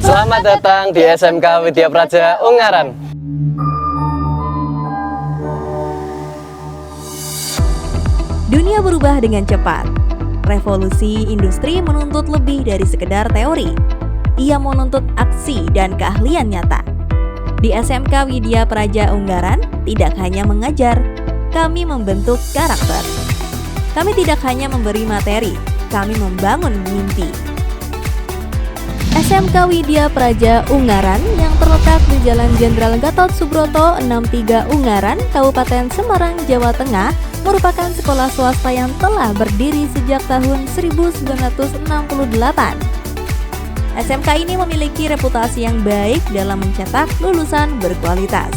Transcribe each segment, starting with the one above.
Selamat datang di SMK Widya Praja Ungaran. Dunia berubah dengan cepat. Revolusi industri menuntut lebih dari sekedar teori. Ia menuntut aksi dan keahlian nyata. Di SMK Widya Praja Ungaran tidak hanya mengajar, kami membentuk karakter. Kami tidak hanya memberi materi, kami membangun mimpi. SMK Widya Praja Ungaran yang terletak di Jalan Jenderal Gatot Subroto 63 Ungaran, Kabupaten Semarang, Jawa Tengah, merupakan sekolah swasta yang telah berdiri sejak tahun 1968. SMK ini memiliki reputasi yang baik dalam mencetak lulusan berkualitas.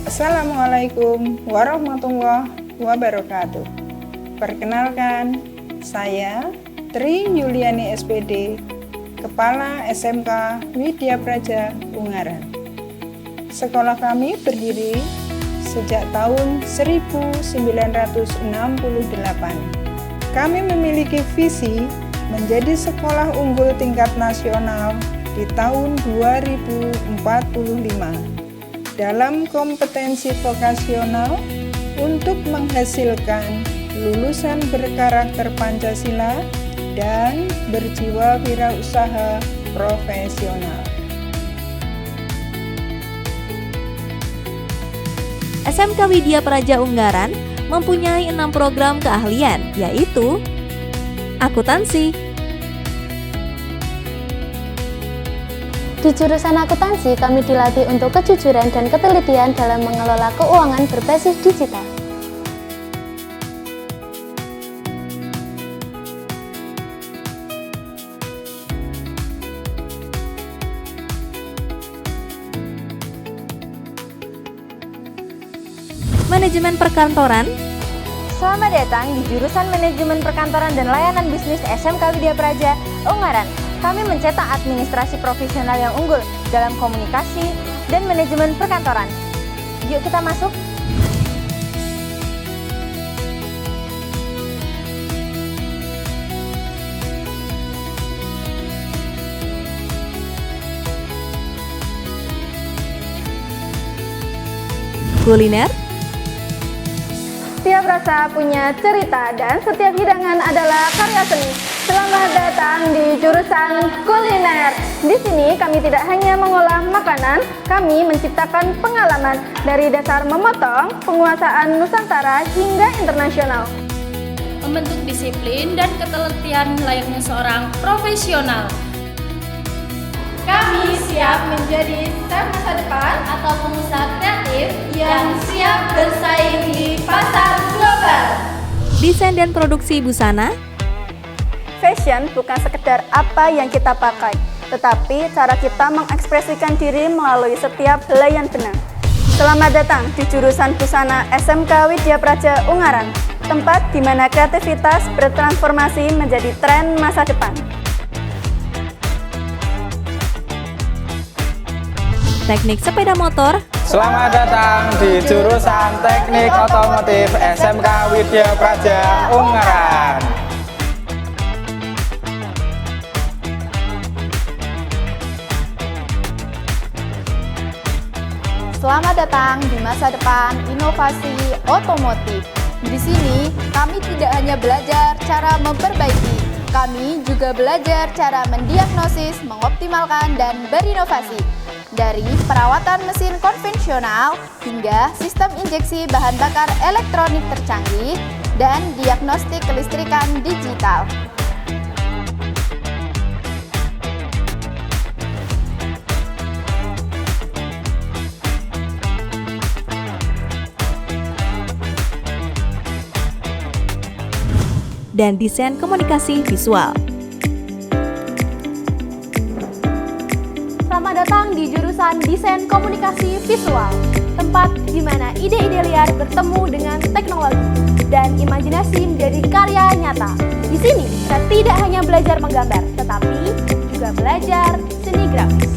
Assalamualaikum warahmatullahi wabarakatuh. Perkenalkan, saya Tri Yuliani SPD, Kepala SMK Widya Praja Ungaran. Sekolah kami berdiri sejak tahun 1968. Kami memiliki visi menjadi sekolah unggul tingkat nasional di tahun 2045 dalam kompetensi vokasional untuk menghasilkan lulusan berkarakter Pancasila dan berjiwa wirausaha profesional. SMK Widya Praja Ungaran mempunyai 6 program keahlian, yaitu akuntansi. Di jurusan akuntansi, kami dilatih untuk kejujuran dan ketelitian dalam mengelola keuangan berbasis digital. Manajemen perkantoran. Selamat datang di jurusan Manajemen Perkantoran dan Layanan Bisnis SMK Widya Praja Ungaran. Kami mencetak administrasi profesional yang unggul dalam komunikasi dan manajemen perkantoran. Yuk kita masuk. Kuliner. Setiap rasa punya cerita dan setiap hidangan adalah karya seni. Selamat datang di jurusan kuliner. Di sini kami tidak hanya mengolah makanan, kami menciptakan pengalaman dari dasar memotong, penguasaan Nusantara hingga internasional. Membentuk disiplin dan ketelitian layaknya seorang profesional. Kami siap menjadi staf masa depan atau pengusaha kreatif yang siap bersaing di pasar global. Desain dan produksi busana. Fashion bukan sekedar apa yang kita pakai, tetapi cara kita mengekspresikan diri melalui setiap helaian benang. Selamat datang di jurusan busana SMK Widya Praja Ungaran, tempat di mana kreativitas bertransformasi menjadi tren masa depan. Teknik sepeda motor. Selamat datang di jurusan Teknik Otomotif SMK Widya Praja Ungaran. Selamat datang di masa depan inovasi otomotif. Di sini kami tidak hanya belajar cara memperbaiki, kami juga belajar cara mendiagnosis, mengoptimalkan, dan berinovasi. Dari perawatan mesin konvensional hingga sistem injeksi bahan bakar elektronik tercanggih dan diagnostik kelistrikan digital. Dan desain komunikasi visual. Selamat datang datang di jurusan Desain Komunikasi Visual, tempat di mana ide-ide liar bertemu dengan teknologi dan imajinasi menjadi karya nyata. Di sini kita tidak hanya belajar menggambar, tetapi juga belajar seni grafis.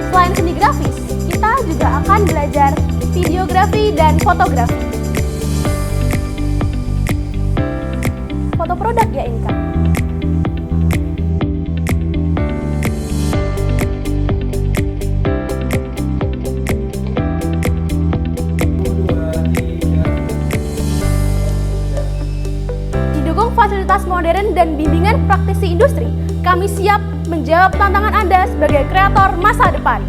Selain seni grafis, kita juga akan belajar videografi dan fotografi. Foto produk ya ini Kak. Didukung fasilitas modern dan bimbingan praktisi industri, kami siap menjawab tantangan Anda sebagai kreator masa depan.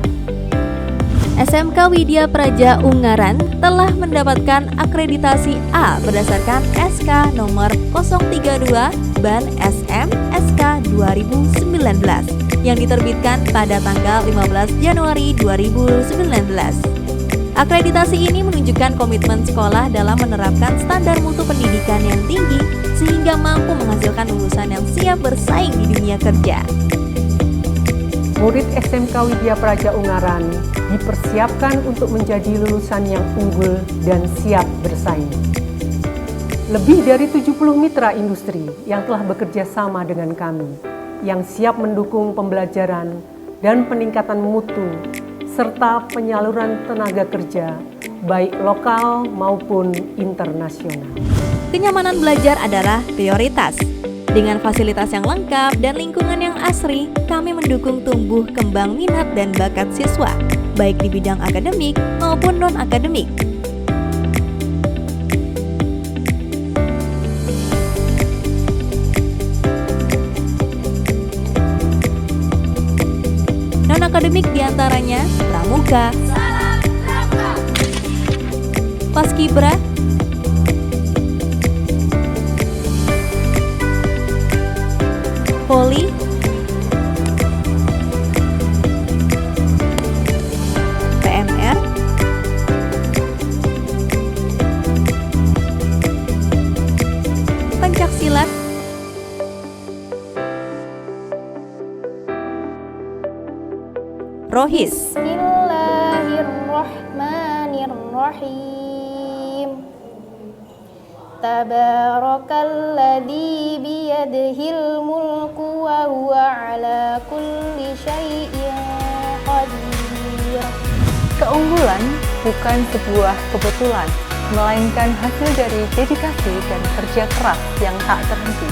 SMK Widya Praja Ungaran telah mendapatkan akreditasi A berdasarkan SK nomor 032 Ban SM SK 2019 yang diterbitkan pada tanggal 15 Januari 2019. Akreditasi ini menunjukkan komitmen sekolah dalam menerapkan standar mutu pendidikan yang tinggi sehingga mampu menghasilkan lulusan yang siap bersaing di dunia kerja. Murid SMK Widya Praja Ungaran dipersiapkan untuk menjadi lulusan yang unggul dan siap bersaing. Lebih dari 70 mitra industri yang telah bekerja sama dengan kami, yang siap mendukung pembelajaran dan peningkatan mutu, serta penyaluran tenaga kerja, baik lokal maupun internasional. Kenyamanan belajar adalah prioritas. Dengan fasilitas yang lengkap dan lingkungan yang asri, kami mendukung tumbuh kembang minat dan bakat siswa, baik di bidang akademik maupun non-akademik. Non-akademik diantaranya Pramuka, Paskibra, Poli, PMR, Pencaksilat, Rohis, Bismillahirrahmanirrahim. Tabarakalladzi biyadihil mulku wa huwa ala kulli syai'in qadir. Keunggulan bukan sebuah kebetulan, melainkan hasil dari dedikasi dan kerja keras yang tak terhenti.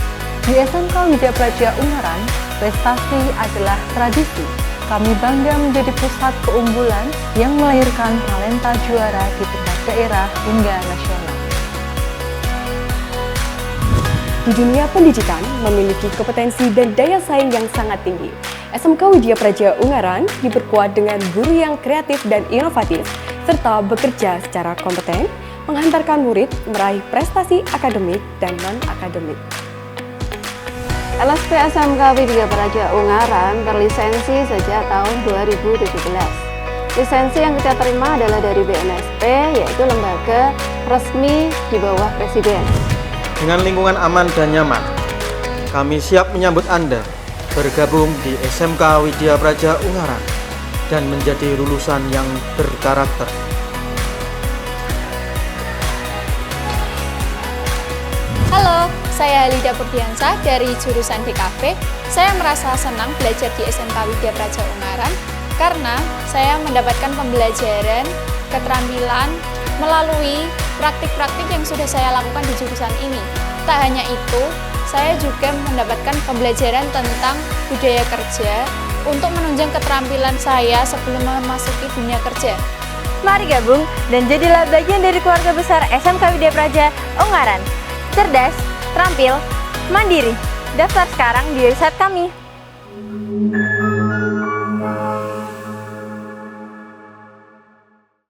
Di SMK Widya Praja Ungaran, prestasi adalah tradisi. Kami bangga menjadi pusat keunggulan yang melahirkan talenta juara di tingkat daerah hingga nasional. Di dunia pendidikan memiliki kompetensi dan daya saing yang sangat tinggi. SMK Widya Praja Ungaran diperkuat dengan guru yang kreatif dan inovatif, serta bekerja secara kompeten, menghantarkan murid meraih prestasi akademik dan non-akademik. LSP SMK Widya Praja Ungaran berlisensi sejak tahun 2017. Lisensi yang kita terima adalah dari BNSP, yaitu lembaga resmi di bawah Presiden. Dengan lingkungan aman dan nyaman, kami siap menyambut Anda bergabung di SMK Widya Praja Ungaran dan menjadi lulusan yang berkarakter. Halo, saya Halida Purdiansah dari jurusan DKV. Saya merasa senang belajar di SMK Widya Praja Ungaran karena saya mendapatkan pembelajaran, keterampilan melalui praktik-praktik yang sudah saya lakukan di jurusan ini. Tak hanya itu, saya juga mendapatkan pembelajaran tentang budaya kerja untuk menunjang keterampilan saya sebelum memasuki dunia kerja. Mari gabung dan jadilah bagian dari keluarga besar SMK Widya Praja Ungaran. Cerdas, terampil, mandiri. Daftar sekarang di website kami.